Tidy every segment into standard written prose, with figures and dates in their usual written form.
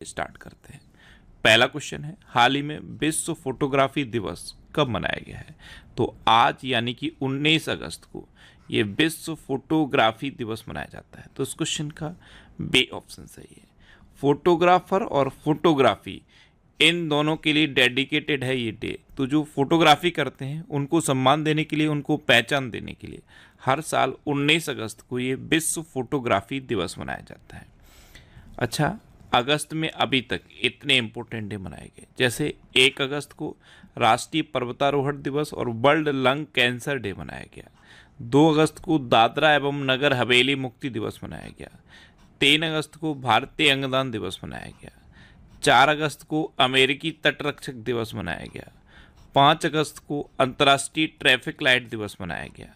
Start करते हैं। पहला क्वेश्चन है, हाल ही में विश्व फोटोग्राफी दिवस कब मनाया गया है? तो आज यानी कि 19 अगस्त को ये विश्व फोटोग्राफी दिवस मनाया जाता है। तो इस क्वेश्चन का बी ऑप्शन सही है। फोटोग्राफर और फोटोग्राफी इन दोनों के लिए डेडिकेटेड है ये डे। तो जो फोटोग्राफी करते हैं उनको सम्मान देने के लिए, उनको पहचान देने के लिए हर साल 19 अगस्त को ये विश्व फोटोग्राफी दिवस मनाया जाता है। अच्छा, अगस्त में अभी तक इतने इम्पोर्टेंट डे मनाए गए, जैसे 1 अगस्त को राष्ट्रीय पर्वतारोहण दिवस और वर्ल्ड लंग कैंसर डे मनाया गया। 2 अगस्त को दादरा एवं नगर हवेली मुक्ति दिवस मनाया गया। 3 अगस्त को भारतीय अंगदान दिवस मनाया गया। 4 अगस्त को अमेरिकी तटरक्षक दिवस मनाया गया। 5 अगस्त को अंतर्राष्ट्रीय ट्रैफिक लाइट दिवस मनाया गया।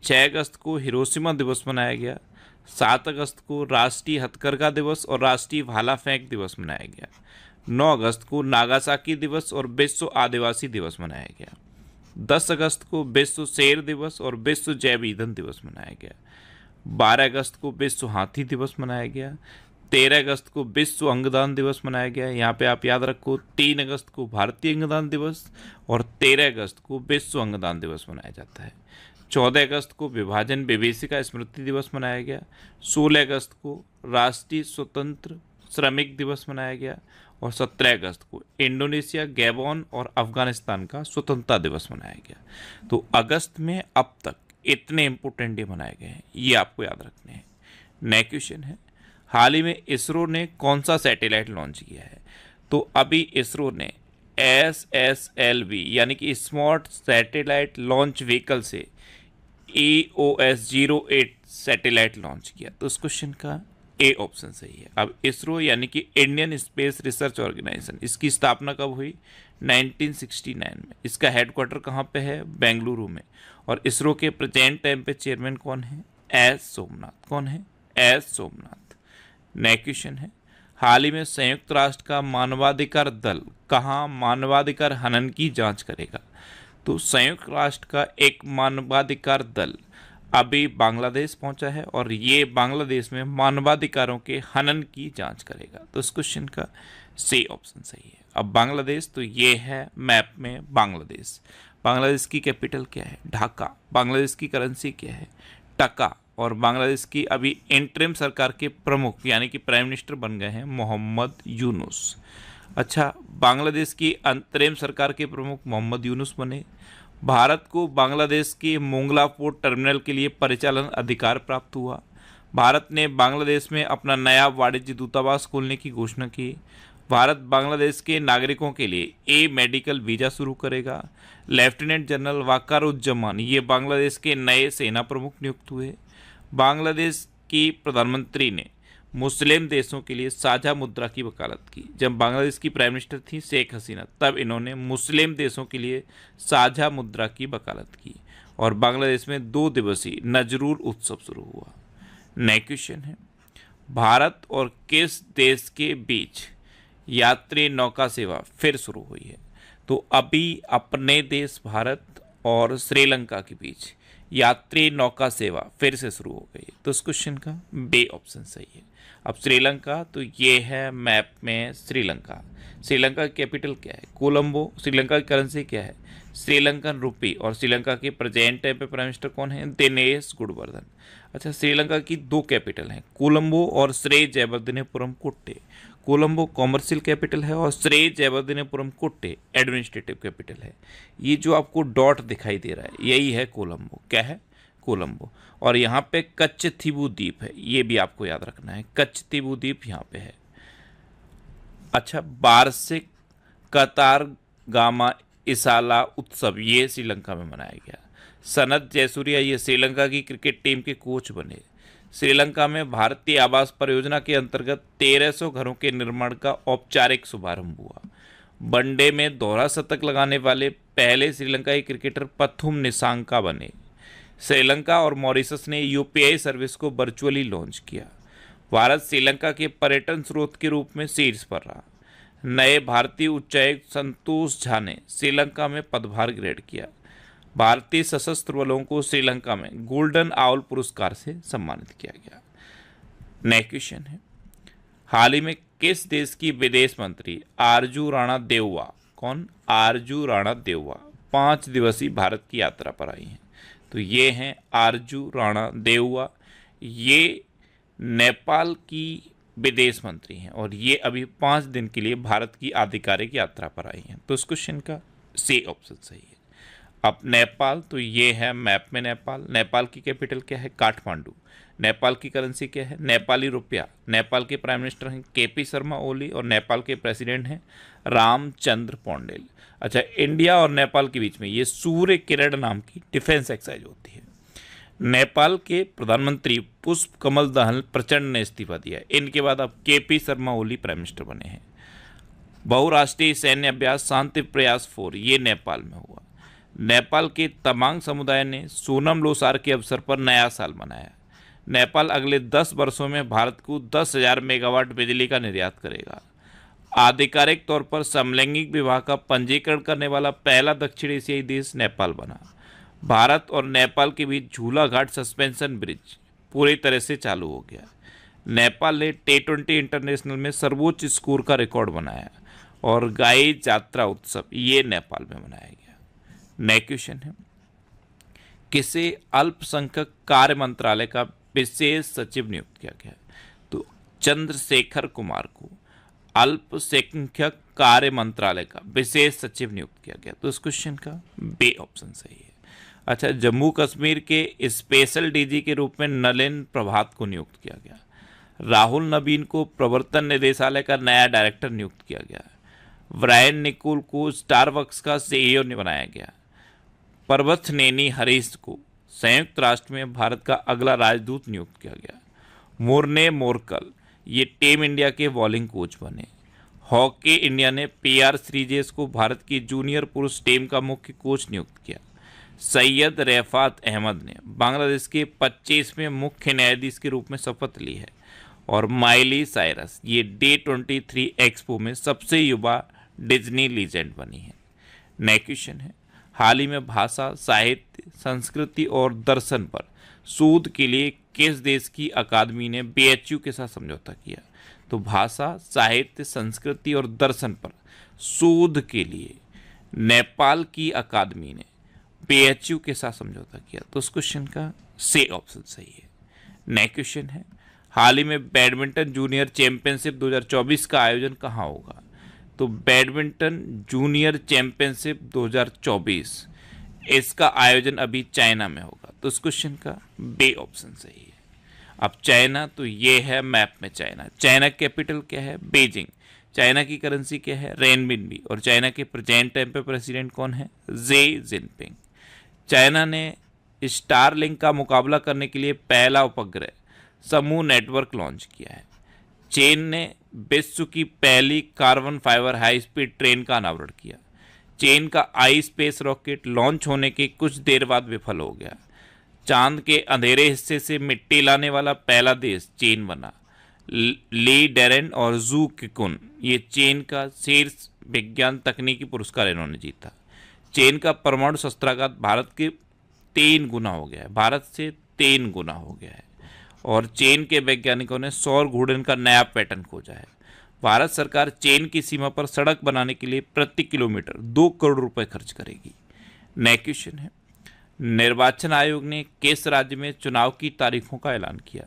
6 अगस्त को हिरोशिमा दिवस मनाया गया। 7 अगस्त को राष्ट्रीय हथकरघा दिवस और राष्ट्रीय भाला फेंक दिवस मनाया गया। 9 अगस्त को नागासाकी दिवस और विश्व आदिवासी दिवस मनाया गया। 10 अगस्त को विश्व शेर दिवस और विश्व जैव ईंधन दिवस मनाया गया। 12 अगस्त को विश्व हाथी दिवस मनाया गया। 13 अगस्त को विश्व अंगदान दिवस मनाया गया। यहाँ पे आप याद रखो 3 अगस्त को भारतीय अंगदान दिवस और 13 अगस्त को विश्व अंगदान दिवस मनाया जाता है। 14 अगस्त को विभाजन विभीषिका स्मृति दिवस मनाया गया। 16 अगस्त को राष्ट्रीय स्वतंत्र श्रमिक दिवस मनाया गया और 17 अगस्त को इंडोनेशिया, गैबोन और अफगानिस्तान का स्वतंत्रता दिवस मनाया गया। तो अगस्त में अब तक इतने इंपोर्टेंट डे मनाए गए हैं, ये आपको याद रखने हैं। नेक्स्ट क्वेश्चन है, हाल ही में इसरो ने कौन सा सैटेलाइट लॉन्च किया है? तो अभी इसरो ने SSLV यानी कि स्मार्ट सैटेलाइट लॉन्च व्हीकल से EOS-08 सैटेलाइट लॉन्च किया। तो इस क्वेश्चन का ए ऑप्शन सही है। अब इसरो यानी कि इंडियन स्पेस रिसर्च ऑर्गेनाइजेशन, इसकी स्थापना कब हुई? 1969 में। इसका हेडक्वार्टर कहाँ पे है? बेंगलुरु में। और इसरो के प्रेजेंट टाइम पे चेयरमैन कौन है? एस सोमनाथ। कौन है? एस सोमनाथ। नेक्स्ट क्वेश्चन है, हाल ही में संयुक्त राष्ट्र का मानवाधिकार दल कहाँ मानवाधिकार हनन की जांच करेगा? तो संयुक्त राष्ट्र का एक मानवाधिकार दल अभी बांग्लादेश पहुंचा है और ये बांग्लादेश में मानवाधिकारों के हनन की जांच करेगा। तो इस क्वेश्चन का सी ऑप्शन सही है। अब बांग्लादेश, तो ये है मैप में बांग्लादेश। बांग्लादेश की कैपिटल क्या है? ढाका। बांग्लादेश की करेंसी क्या है? टका। और बांग्लादेश की अभी इंटरिम सरकार के प्रमुख यानी कि प्राइम मिनिस्टर बन गए हैं मोहम्मद यूनुस। अच्छा, बांग्लादेश की अंतरिम सरकार के प्रमुख मोहम्मद यूनुस बने। भारत को बांग्लादेश के मोंगला पोर्ट टर्मिनल के लिए परिचालन अधिकार प्राप्त हुआ। भारत ने बांग्लादेश में अपना नया वाणिज्य दूतावास खोलने की घोषणा की। भारत बांग्लादेश के नागरिकों के लिए मेडिकल वीज़ा शुरू करेगा। लेफ्टिनेंट जनरल वकारुज्जमान ये बांग्लादेश के नए सेना प्रमुख नियुक्त हुए। बांग्लादेश की प्रधानमंत्री ने मुस्लिम देशों के लिए साझा मुद्रा की वकालत की। जब बांग्लादेश की प्राइम मिनिस्टर थी शेख हसीना, तब इन्होंने मुस्लिम देशों के लिए साझा मुद्रा की वकालत की और बांग्लादेश में 2 दिवसीय नजरूल उत्सव शुरू हुआ। नेक्स्ट क्वेश्चन है, भारत और किस देश के बीच यात्री नौका सेवा फिर शुरू हुई है? तो अभी अपने देश भारत और श्रीलंका के बीच यात्री नौका सेवा फिर से शुरू हो गई। तो इस क्वेश्चन का बी ऑप्शन सही है। अब श्रीलंका, तो ये है मैप में श्रीलंका। श्रीलंका की कैपिटल क्या है? कोलंबो। श्रीलंका की करेंसी क्या है? श्रीलंकन रुपी। और श्रीलंका के प्रेजेंट टाइम पे प्राइम मिनिस्टर कौन है? दिनेश गुणवर्धन। अच्छा, श्रीलंका की 2 कैपिटल हैं, कोलंबो और श्री जयवर्धनेपुरम कुट्टे। कोलंबो कॉमर्शियल कैपिटल है और श्री जयवर्धनेपुरम कुट्टे एडमिनिस्ट्रेटिव कैपिटल है। ये जो आपको डॉट दिखाई दे रहा है यही है कोलंबो। क्या है? कोलंबो। और यहाँ पे कच्चथीवु द्वीप है, ये भी आपको याद रखना है, कच्चथीवु द्वीप यहाँ पे है। अच्छा, वार्षिक कतार गामा इसाला उत्सव ये श्रीलंका में मनाया गया। सनत जयसूर्या ये श्रीलंका की क्रिकेट टीम के कोच बने। श्रीलंका में भारतीय आवास परियोजना के अंतर्गत 1300 घरों के निर्माण का औपचारिक शुभारंभ हुआ। वनडे में दोहरा शतक लगाने वाले पहले श्रीलंकाई क्रिकेटर पथुम निसांका बने। श्रीलंका और मॉरिशस ने UPI सर्विस को वर्चुअली लॉन्च किया। भारत श्रीलंका के पर्यटन स्रोत के रूप में शीर्ष पर रहा। नए भारतीय उच्चायुक्त संतोष झा ने श्रीलंका में पदभार ग्रहण किया। भारतीय सशस्त्र बलों को श्रीलंका में गोल्डन आउल पुरस्कार से सम्मानित किया गया। नेक्स्ट क्वेश्चन है, हाल ही में किस देश की विदेश मंत्री आरजू राणा देउवा, कौन, आरजू राणा देउवा 5 दिवसीय भारत की यात्रा पर आई हैं? तो ये हैं आरजू राणा देउवा। ये नेपाल की विदेश मंत्री हैं और ये अभी 5 दिन के लिए भारत की आधिकारिक यात्रा पर आई हैं। तो इस क्वेश्चन का सी ऑप्शन सही है। अब नेपाल, तो ये है मैप में नेपाल। नेपाल की कैपिटल क्या है? काठमांडू। नेपाल की करेंसी क्या है? नेपाली रुपया। नेपाल के प्राइम मिनिस्टर हैं केपी शर्मा ओली और नेपाल के प्रेसिडेंट हैं रामचंद्र पौंडेल। अच्छा, इंडिया और नेपाल के बीच में ये सूर्य किरण नाम की डिफेंस एक्सरसाइज होती है। नेपाल के प्रधानमंत्री पुष्प कमल दहल प्रचंड ने इस्तीफा दिया है। इनके बाद अब KP Sharma Oli prime minister बने हैं। बहुराष्ट्रीय सैन्य अभ्यास शांति प्रयास 4 ये नेपाल में हुआ। नेपाल के तमांग समुदाय ने सोनम लोसार के अवसर पर नया साल मनाया। नेपाल अगले 10 वर्षों में भारत को 10,000 मेगावाट बिजली का निर्यात करेगा। आधिकारिक तौर पर समलैंगिक विवाह का पंजीकरण करने वाला पहला दक्षिण एशियाई देश नेपाल बना। भारत और नेपाल के बीच झूला घाट सस्पेंशन ब्रिज पूरी तरह से चालू हो गया। नेपाल ने T20 इंटरनेशनल में सर्वोच्च स्कोर का रिकॉर्ड बनाया और गाई जात्रा उत्सव ये नेपाल में मनाया गया। नेक्स्ट क्वेश्चन है, किसे अल्पसंख्यक कार्य मंत्रालय का विशेष सचिव नियुक्त किया गया? तो चंद्रशेखर कुमार को अल्पसंख्यक कार्य मंत्रालय का विशेष सचिव नियुक्त किया गया। तो इस क्वेश्चन का बी ऑप्शन सही है। अच्छा, जम्मू कश्मीर के स्पेशल डीजी के रूप में नलिन प्रभात को नियुक्त किया गया। राहुल नवीन को प्रवर्तन निदेशालय का नया डायरेक्टर नियुक्त किया गया। ब्रायन निकोल को स्टारबक्स का सीईओ बनाया गया। पर्वतनेनी हरीश को संयुक्त राष्ट्र में भारत का अगला राजदूत नियुक्त किया गया। मोर्ने मोरकल ये टीम इंडिया के बॉलिंग कोच बने। हॉकी इंडिया ने PR श्रीजेश को भारत की जूनियर पुरुष टीम का मुख्य कोच नियुक्त किया। सैयद रफात अहमद ने बांग्लादेश के 25वें मुख्य न्यायाधीश के रूप में शपथ ली है। और माइली साइरस ये D23 एक्सपो में सबसे युवा डिज्नी लीजेंड बनी है। नेक्स्ट क्वेश्चन है, हाल ही में भाषा, साहित्य, संस्कृति और दर्शन पर शोध के लिए किस देश की अकादमी ने BHU के साथ समझौता किया? तो भाषा, साहित्य, संस्कृति और दर्शन पर शोध के लिए नेपाल की अकादमी ने BHU के साथ समझौता किया। तो उस क्वेश्चन का सी ऑप्शन सही है। नेक्स्ट क्वेश्चन है, हाल ही में बैडमिंटन जूनियर चैंपियनशिप 2024 का आयोजन कहाँ होगा? तो बैडमिंटन जूनियर चैंपियनशिप 2024 इसका आयोजन अभी चाइना में होगा। तो इस क्वेश्चन का बी ऑप्शन सही है। अब चाइना, तो ये है मैप में चाइना। चाइना कैपिटल क्या है? बीजिंग। चाइना की करेंसी क्या है? रेनमिनबी। और चाइना के प्रेजेंट टाइम पे प्रेसिडेंट कौन है? Xi Jinping. चाइना ने स्टारलिंक का मुकाबला करने के लिए पहला उपग्रह समूह नेटवर्क लॉन्च किया है। चीन ने विश्व की पहली carbon fibre high speed train का अनावरण किया। चीन का आई स्पेस रॉकेट लॉन्च होने के कुछ देर बाद विफल हो गया। चांद के अंधेरे हिस्से से मिट्टी लाने वाला पहला देश चीन बना। ली डेरेन और जू किकुन ये चीन का शीर्ष विज्ञान तकनीकी पुरस्कार इन्होंने जीता। चीन का परमाणु शस्त्रागार भारत के 3 गुना हो गया है, भारत से 3 गुना हो गया है। और चीन के वैज्ञानिकों ने सौर घूर्णन का नया पैटर्न खोजा है। भारत सरकार चीन की सीमा पर सड़क बनाने के लिए प्रति किलोमीटर 2 करोड़ रुपए खर्च करेगी। नेक्स्ट क्वेश्चन है, निर्वाचन आयोग ने किस राज्य में चुनाव की तारीखों का ऐलान किया?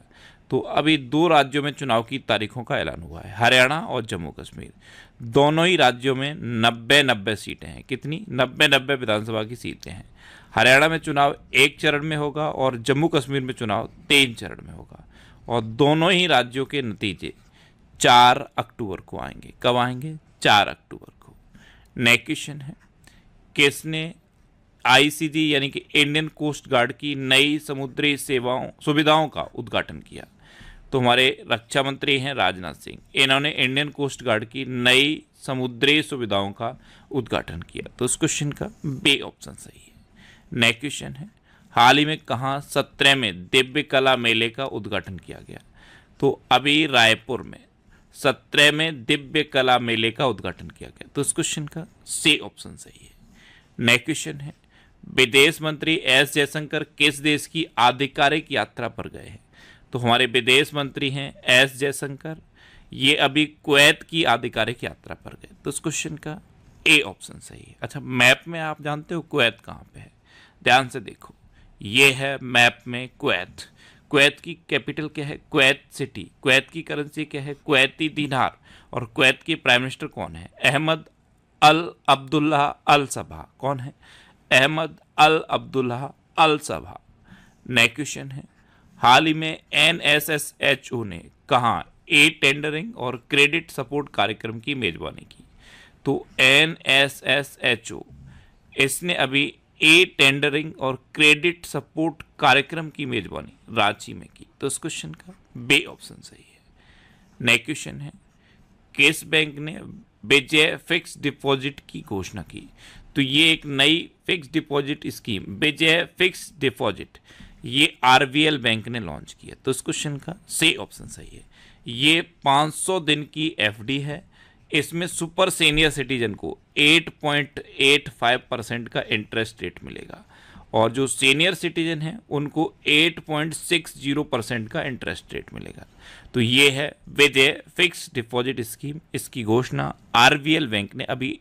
तो अभी 2 राज्यों में चुनाव की तारीखों का ऐलान हुआ है, हरियाणा और जम्मू कश्मीर। दोनों ही राज्यों में 90-90 सीटें हैं। कितनी? 90-90 विधानसभा की सीटें हैं। हरियाणा में चुनाव 1 चरण में होगा और जम्मू कश्मीर में चुनाव 3 चरण में होगा। और दोनों ही राज्यों के नतीजे 4 अक्टूबर को आएंगे। कब आएंगे? 4 अक्टूबर को। नेक्स्ट क्वेश्चन है, किसने ICG यानी कि इंडियन कोस्ट गार्ड की नई समुद्री सुविधाओं का उद्घाटन किया? तो हमारे रक्षा मंत्री हैं राजनाथ सिंह। इन्होंने इंडियन कोस्ट गार्ड की नई समुद्री सुविधाओं का उद्घाटन किया। तो इस क्वेश्चन का बी ऑप्शन सही है। नेक्स्ट क्वेश्चन है, हाल ही में कहाँ 17वें दिव्य कला मेले का उद्घाटन किया गया? तो अभी रायपुर में 17वें दिव्य कला मेले का उद्घाटन किया गया। तो इस क्वेश्चन का सी ऑप्शन सही है। नेक्स्ट क्वेश्चन है, विदेश मंत्री एस जयशंकर किस देश की आधिकारिक यात्रा पर गए हैं? तो हमारे विदेश मंत्री हैं एस जयशंकर। ये अभी कुवैत की आधिकारिक यात्रा पर गए। तो इस क्वेश्चन का ए ऑप्शन सही है। अच्छा, मैप में आप जानते हो कुवैत कहाँ पे है? ध्यान से देखो, ये है मैप में कुवैत। कुवैत की कैपिटल क्या है? Kuwait city. कुवैत की करेंसी क्या है? कुवैती दीनार। और कुवैत के प्राइम मिनिस्टर कौन है? अहमद अल अब्दुल्ला अल सबा। कौन है? अहमद अल अब्दुल्ला अल सबा। नेक्स्ट क्वेश्चन है, हाल ही में एनएसएसएचओ ने कहाँ ए टेंडरिंग और क्रेडिट सपोर्ट कार्यक्रम की मेजबानी की? तो एनएसएसएचओ इसने अभी ए टेंडरिंग और क्रेडिट सपोर्ट कार्यक्रम की मेजबानी रांची में की। तो इस क्वेश्चन का बी ऑप्शन सही है। नेक्स्ट क्वेश्चन है, केस बैंक ने विजय फिक्स डिपॉजिट की घोषणा की। तो ये एक नई फिक्स डिपॉजिट स्कीम विजय फिक्स डिपॉजिट ये आरबीएल बैंक ने लॉन्च किया। तो इस क्वेश्चन का सी ऑप्शन सही है। ये 500 दिन की एफडी है। इसमें सुपर सीनियर सिटीजन को 8.85% का इंटरेस्ट रेट मिलेगा और जो सीनियर सिटीजन हैं उनको 8.60% का इंटरेस्ट रेट मिलेगा। तो ये है विजय फिक्स डिपॉजिट स्कीम। इसकी घोषणा आरबीएल बैंक ने अभी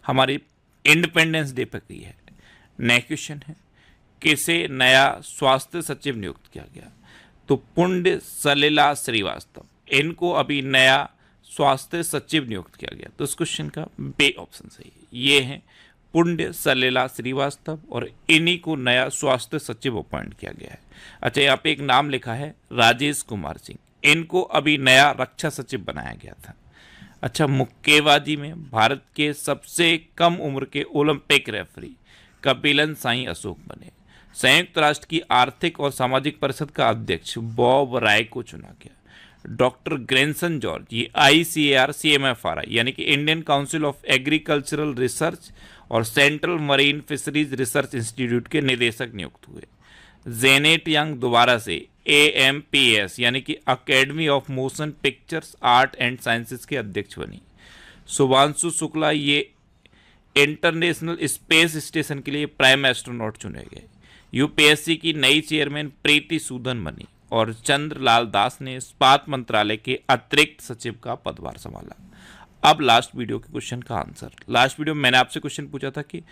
हमारी इंडिपेंडेंस डे पर की है। नेक्स्ट क्वेश्चन है, किसे नया स्वास्थ्य सचिव नियुक्त किया गया? तो पुण्य सलिला श्रीवास्तव, इनको अभी नया स्वास्थ्य सचिव नियुक्त किया गया। तो इस क्वेश्चन का बी ऑप्शन सही है। ये है पुण्य सलिला श्रीवास्तव और इन्हीं को नया स्वास्थ्य सचिव अपॉइंट किया गया है। अच्छा, यहाँ पे एक नाम लिखा है राजेश कुमार सिंह, इनको अभी नया रक्षा सचिव बनाया गया था। अच्छा, मुक्केबाजी में भारत के सबसे कम उम्र के ओलंपिक रेफरी कपिलन साई अशोक बने। संयुक्त राष्ट्र की आर्थिक और सामाजिक परिषद का अध्यक्ष बॉब राय को चुना गया। डॉक्टर ग्रेंसन जॉर्ज ये ICAR CMFRI यानी कि Indian Council of Agricultural Research और Central Marine Fisheries Research Institute के निदेशक नियुक्त हुए। जेनेट यंग दोबारा से AMPS यानी कि academy of motion pictures art and sciences के अध्यक्ष बनी। शुभांशु शुक्ला ये इंटरनेशनल स्पेस स्टेशन के लिए प्राइम एस्ट्रोनॉट चुने गए। UPSC की नई चेयरमैन प्रीति सूदन बनी और चंद्रलाल दास ने इस्पात मंत्रालय के अतिरिक्त सचिव का पदभार संभाला। अब लास्ट वीडियो के क्वेश्चन का आंसर। लास्ट वीडियो में मैंने आपसे क्वेश्चन पूछा था कि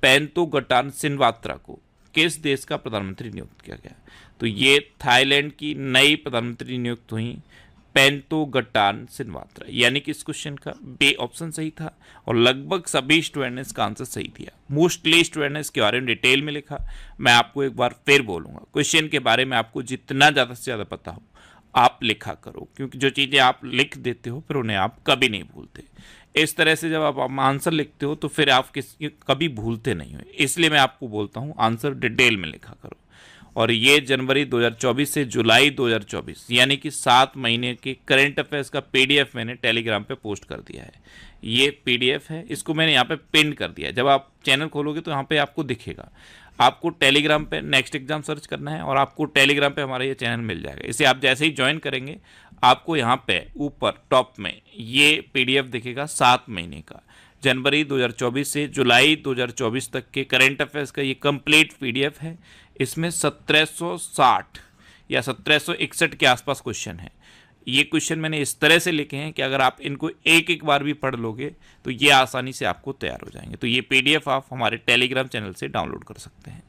पेंतोगटान सिनवात्रा को किस देश का प्रधानमंत्री नियुक्त किया गया? तो ये थाईलैंड की नई प्रधानमंत्री नियुक्त हुई पेंतोगटान सिनवात्रा, यानी कि इस क्वेश्चन का बी ऑप्शन सही था और लगभग सभी स्टूडेंट ने इसका आंसर सही दिया। मोस्टली स्टूडेंट ने इसके बारे में डिटेल में लिखा। मैं आपको एक बार फिर बोलूंगा, क्वेश्चन के बारे में आपको जितना ज़्यादा से ज़्यादा पता हो आप लिखा करो, क्योंकि जो चीज़ें आप लिख देते हो फिर उन्हें आप कभी नहीं भूलते। इस तरह से जब आप आंसर लिखते हो तो फिर आप कभी भूलते नहीं हो, इसलिए मैं आपको बोलता हूँ आंसर डिटेल में लिखा करो। और ये जनवरी 2024 से जुलाई 2024 यानी कि 7 महीने के करंट अफेयर्स का PDF मैंने टेलीग्राम पे पोस्ट कर दिया है। ये PDF है, इसको मैंने यहाँ पे पिन कर दिया है। जब आप चैनल खोलोगे तो यहाँ पे आपको दिखेगा। आपको टेलीग्राम पे नेक्स्ट एग्जाम सर्च करना है और आपको टेलीग्राम पे हमारा ये चैनल मिल जाएगा। इसे आप जैसे ही ज्वाइन करेंगे आपको यहाँ पे ऊपर टॉप में ये PDF दिखेगा 7 महीने का, जनवरी 2024 से जुलाई 2024 तक के करंट अफेयर्स का ये कंप्लीट PDF है। इसमें 1760 या 1761 के आसपास क्वेश्चन है। ये क्वेश्चन मैंने इस तरह से लिखे हैं कि अगर आप इनको एक एक बार भी पढ़ लोगे तो ये आसानी से आपको तैयार हो जाएंगे। तो ये PDF आप हमारे टेलीग्राम चैनल से डाउनलोड कर सकते हैं।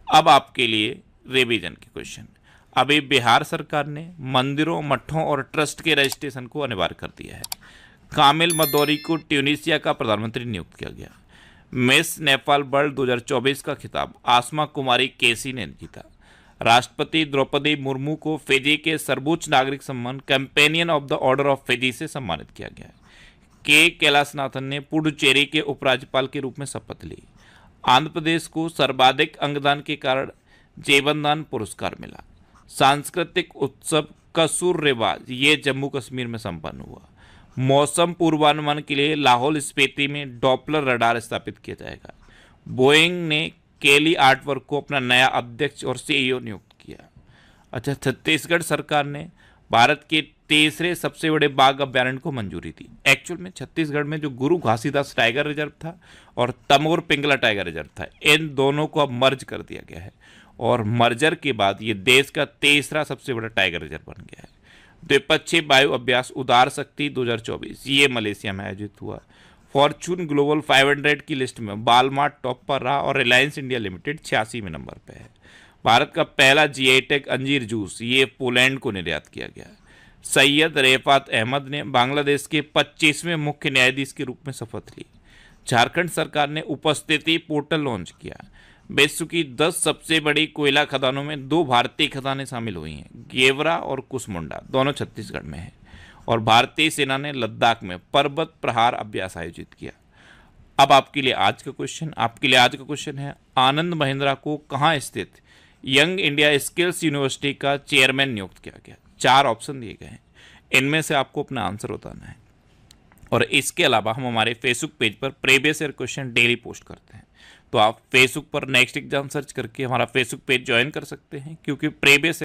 अब आपके लिए रिवीजन के क्वेश्चन। अभी बिहार सरकार ने मंदिरों, मठों और ट्रस्ट के रजिस्ट्रेशन को अनिवार्य कर दिया है। कामिल मदौरी को ट्यूनीशिया का प्रधानमंत्री नियुक्त किया गया। मिस नेपाल वर्ल्ड 2024 का खिताब आसमा कुमारी केसी ने जीता। राष्ट्रपति द्रौपदी मुर्मू को फिजी के सर्वोच्च नागरिक सम्मान companion of the order of Fiji से सम्मानित किया गया है। के कैलाशनाथन ने पुडुचेरी के उपराज्यपाल के रूप में शपथ ली। आंध्र प्रदेश को सर्वाधिक अंगदान के कारण जीवनदान पुरस्कार मिला। सांस्कृतिक उत्सव कसूर रिवाज ये जम्मू कश्मीर में संपन्न हुआ। मौसम पूर्वानुमान के लिए लाहौल स्पीति में डॉपलर रडार स्थापित किया जाएगा। बोइंग ने केली आर्टवर्क को अपना नया अध्यक्ष और CEO नियुक्त किया। अच्छा, छत्तीसगढ़ सरकार ने भारत के तीसरे सबसे बड़े बाघ अभ्यारण्य को मंजूरी दी। एक्चुअल में छत्तीसगढ़ में जो गुरु घासीदास टाइगर रिजर्व था और तमोर पिंगला टाइगर रिजर्व था, इन दोनों को अब मर्ज कर दिया गया है और मर्जर के बाद ये देश का तीसरा सबसे बड़ा टाइगर रिजर्व बन गया है। द्विपक्षीय वायु अभ्यास उदार शक्ति 2024, ये मलेशिया में आयोजित हुआ। फॉर्चून ग्लोबल 500 की लिस्ट में वालमार्ट टॉप पर रहा और रिलायंस इंडिया लिमिटेड 86वें नंबर पे है। भारत का पहला जीआई टैग अंजीर जूस, ये पोलैंड को निर्यात किया गया। सैयद रेफात अहमद ने बांग्लादेश के 25वें मुख्य न्यायाधीश के रूप में शपथ ली। झारखंड सरकार ने उपस्थिति पोर्टल लॉन्च किया। विश्व की 10 सबसे बड़ी कोयला खदानों में 2 भारतीय खदानें शामिल हुई हैं, गेवरा और कुसमुंडा, दोनों छत्तीसगढ़ में है। और भारतीय सेना ने लद्दाख में पर्वत प्रहार अभ्यास आयोजित किया। अब आपके लिए आज का क्वेश्चन है, आनंद महिंद्रा को कहाँ स्थित यंग इंडिया स्किल्स यूनिवर्सिटी का चेयरमैन नियुक्त किया गया? 4 ऑप्शन दिए गए हैं, इनमें से आपको अपना आंसर बताना है। और इसके अलावा हम हमारे फेसबुक पेज पर previous year question daily post करते हैं, तो आप फेसबुक पर नेक्स्ट एग्जाम सर्च करके हमारा फेसबुक पेज ज्वाइन कर सकते हैं, क्योंकि प्रीवियस